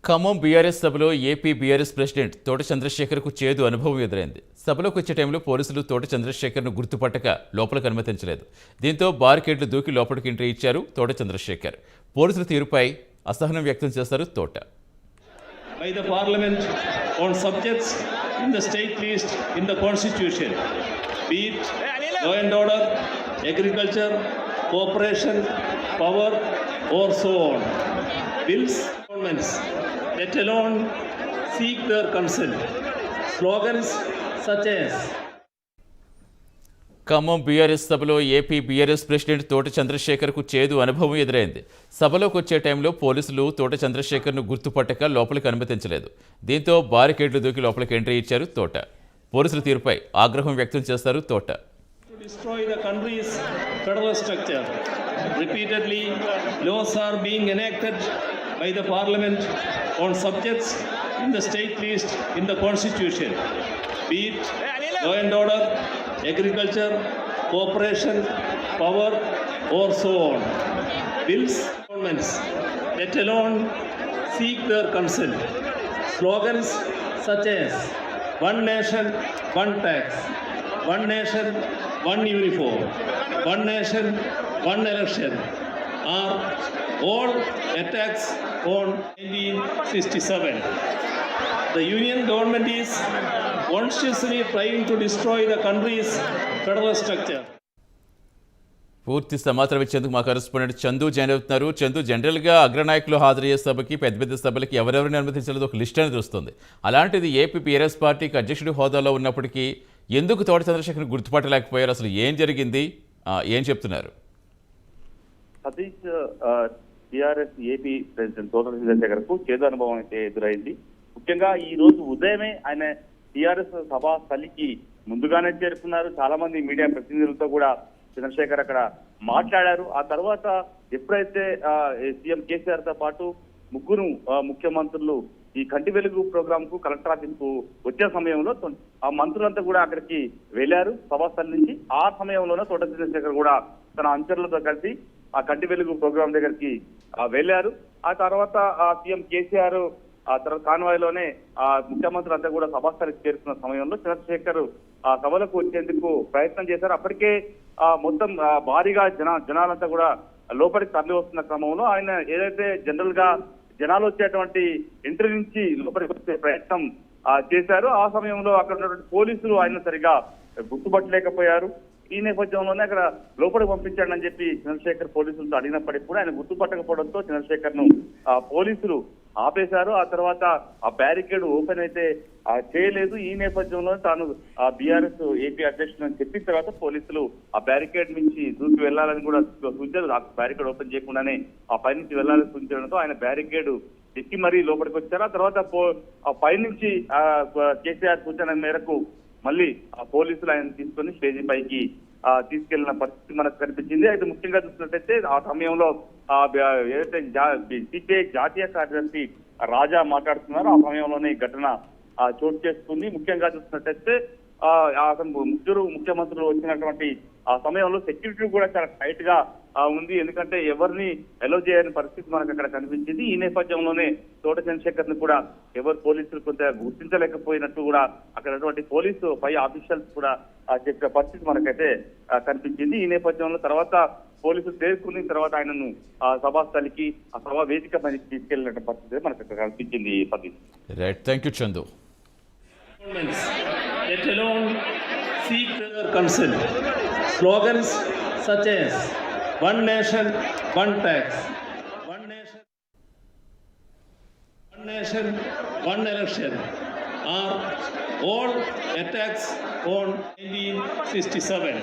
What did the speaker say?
Khammam BRS సభలో AP BRS president తోట చంద్రశేఖర్కు చేదు అనుభవం ఎదురైంది. సభలోకి వచ్చే టైంలో పోలీసులు తోట చంద్రశేఖర్ను గుర్తుపట్టక లోపలికి అనుమతించలేదు. దీంతో బారికేడ్లు దూకి లోపలికి ఎంట్రీ ఇచ్చారు తోట చంద్రశేఖర్. పోలీసుల తీరుపై అసహనం వ్యక్తం చేశారు తోట. By the Parliament on subjects in the state list in the Constitution, be it law and order, agriculture, cooperation, power, or so on. Bills, governments, let alone seek their consent. Slogans such as Khammam BRS సభలో AP BRS president తోట చంద్రశేఖర్కు చేదు అనుభవం ఎదురైంది. సభలోకి వచ్చే టైంలో పోలీసులు తోట చంద్రశేఖర్ను గుర్తుపట్టక లోపలికి అనుమతించలేదు. దీంతో బారికేడ్లు దూకి లోపలికి ఎంట్రీ ఇచ్చారు తోట. పోలీసుల తీరుపై ఆగ్రహం వ్యక్తం చేశారు తోట. to destroy the country's federal structure. Repeatedly, laws are being enacted by the Parliament on subjects in the state list in the Constitution, be it law and order, agriculture, cooperation, power, or so on. Bills, governments, let alone seek their consent. Slogans such as one nation, one tax, one nation, one uniform, one nation, one election are all attacks on 1967. The Union government is consciously trying to destroy the country's federal structure. పూర్తి సమాచారం ఇచ్చేందుకు మా correspondent Chandu join అవుతున్నారు. చందు, జనరల్గా అగ్రనాయకులు హాజరయ్యే సభకి పెద్ద పెద్ద సభలకి ఎవరెవరిని అనుమతించలేదు ఒక లిస్ట్ అనేది వస్తుంది. అలాంటిది ఏపీ బీఆర్ఎస్ పార్టీకి అధ్యక్షుడి హోదాలో ఉన్నప్పటికీ ఎందుకు తోట చంద్రశేఖర్ని గుర్తుపట్టలేకపోయారు? అసలు ఏం జరిగింది, ఏం చెప్తున్నారు? సతీష్, టిఆర్ఎస్ ఏపీ ప్రెసిడెంట్ తోట చంద్రశేఖర్కు చేదు అనుభవం అయితే ఎదురైంది. ముఖ్యంగా ఈ రోజు ఉదయమే ఆయన టిఆర్ఎస్ సభా స్థలికి ముందుగానే చేరుకున్నారు. చాలా మంది మీడియా ప్రతినిధులతో కూడా చంద్రశేఖర్ అక్కడ మాట్లాడారు. ఆ తర్వాత ఎప్పుడైతే సీఎం కేసీఆర్ తో పాటు ముగ్గురు ముఖ్యమంత్రులు ఈ కంటి వెలుగు ప్రోగ్రామ్ కు కలెక్టర్ ఆఫీస్ కు వచ్చే సమయంలో ఆ మంత్రులంతా కూడా అక్కడికి వెళ్లారు సభాస్థలి నుంచి. ఆ సమయంలోనే తోట చంద్రశేఖర్ కూడా తన అనుచరులతో కలిసి ఆ కంటి వెలుగు ప్రోగ్రాం దగ్గరికి వెళ్లారు. ఆ తర్వాత సీఎం కేసీఆర్ ఆ తర్వాత కాన్వాయ్లోనే ముఖ్యమంత్రులు అంతా కూడా సభాస్థలికి చేరుకున్న సమయంలో చంద్రశేఖర్ ఆ సభలకు వచ్చేందుకు ప్రయత్నం చేశారు. అప్పటికే మొత్తం భారీగా జనాలంతా కూడా లోపలికి తరలి వస్తున్న క్రమంలో ఆయన ఏదైతే జనరల్ గా జనాలు వచ్చేటువంటి ఎంట్రీ నుంచి లోపలికి వచ్చే ప్రయత్నం చేశారు. ఆ సమయంలో అక్కడ ఉన్నటువంటి పోలీసులు ఆయన సరిగా గుర్తుపట్టలేకపోయారు. ఈ నేపథ్యంలోనే అక్కడ లోపలికి పంపించాడని చెప్పి చంద్రశేఖర్ పోలీసులతో అడిగినప్పటికీ కూడా ఆయన గుర్తుపట్టకపోవడంతో చంద్రశేఖర్ ను పోలీసులు ఆపేశారు. ఆ తర్వాత ఆ బ్యారికేడ్ ఓపెన్ అయితే చేయలేదు. ఈ నేపథ్యంలో తాను బీఆర్ఎస్ ఏపీ అధ్యక్షుడు అని చెప్పిన తర్వాత పోలీసులు ఆ బ్యారికేడ్ నుంచి దూకి వెళ్లాలని కూడా సూచించారు. ఆ బ్యారికేడ్ ఓపెన్ చేయకుండానే ఆ పై నుంచి వెళ్లాలని సూచించడంతో ఆయన బ్యారికేడ్ ఎక్కి మరీ లోపలికి వచ్చారు. ఆ తర్వాత ఆ పై నుంచి కేసీఆర్ సూచన మేరకు మళ్ళీ ఆ పోలీసులు ఆయన తీసుకొని స్టేజీ పైకి తీసుకెళ్లిన పరిస్థితి మనకు కనిపించింది. అయితే ముఖ్యంగా చూసినట్టయితే ఆ సమయంలో ఏదైతే సిపిఐ జాతీయ కార్యదర్శి రాజా మాట్లాడుతున్నారో ఆ సమయంలోనే ఈ ఘటన చోటు చేసుకుంది. ముఖ్యంగా చూసినట్టయితే అతను ముగ్గురు ముఖ్యమంత్రులు వచ్చినటువంటి ఆ సమయంలో సెక్యూరిటీ కూడా చాలా టైట్ గా ఉంది. ఎందుకంటే ఎవరిని అలో చేయని పరిస్థితి మనకు అక్కడ కనిపించింది. ఈ నేపథ్యంలోనే తోట చంద్రశేఖర్ ని కూడా ఎవరు పోలీసులు కొంత గుర్తించలేకపోయినట్టు కూడా అక్కడ పోలీసు పై ఆఫీషియల్స్ కూడా చెప్పే పరిస్థితి మనకైతే కనిపించింది. ఈ నేపథ్యంలో తర్వాత పోలీసులు చేరుకుని తర్వాత ఆయనను సభాస్థలికి ఆ సభా వేదిక పైకి తీసుకెళ్లిన పరిస్థితి మనకు అక్కడ కనిపించింది. Right, thank you Chandu. Let alone seek their consent. Slogans such as one nation, one tax, one nation, one election are all attacks on 1967.